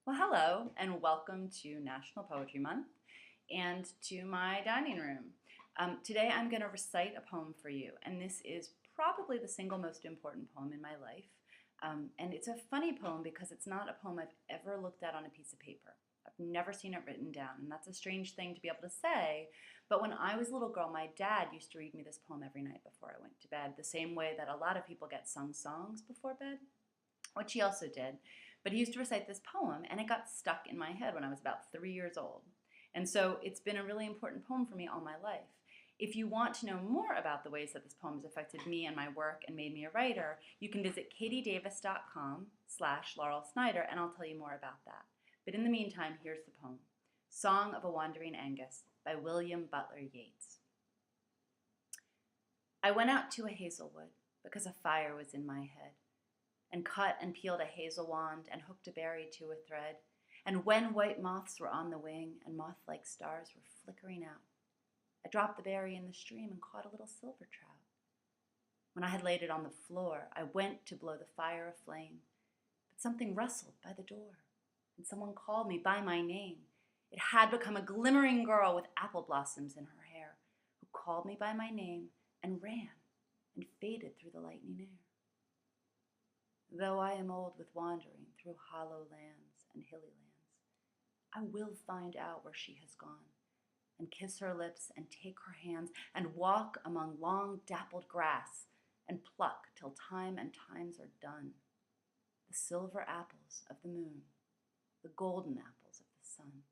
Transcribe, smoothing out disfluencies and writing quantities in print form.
Well, hello, and welcome to National Poetry Month and to my dining room. Today I'm going to recite a poem for you, and this is probably the single most important poem in my life. And it's a funny poem because it's not a poem I've ever looked at on a piece of paper. I've never seen it written down, and that's a strange thing to be able to say. But when I was a little girl, my dad used to read me this poem every night before I went to bed, the same way that a lot of people get sung songs before bed, which he also did. But he used to recite this poem, and it got stuck in my head when I was about 3 years old. And so it's been a really important poem for me all my life. If you want to know more about the ways that this poem has affected me and my work and made me a writer, you can visit katiedavis.com/Laurel Snyder, and I'll tell you more about that. But in the meantime, here's the poem, Song of Wandering Aengus by William Butler Yeats. I went out to a hazelwood because a fire was in my head, and cut and peeled a hazel wand and hooked a berry to a thread. And when white moths were on the wing and moth-like stars were flickering out, I dropped the berry in the stream and caught a little silver trout. When I had laid it on the floor, I went to blow the fire aflame, but something rustled by the door, and someone called me by my name. It had become a glimmering girl with apple blossoms in her hair, who called me by my name and ran and faded through the lightning air. Though I am old with wandering through hollow lands and hilly lands, I will find out where she has gone, and kiss her lips and take her hands, and walk among long dappled grass, and pluck till time and times are done the silver apples of the moon, the golden apples of the sun.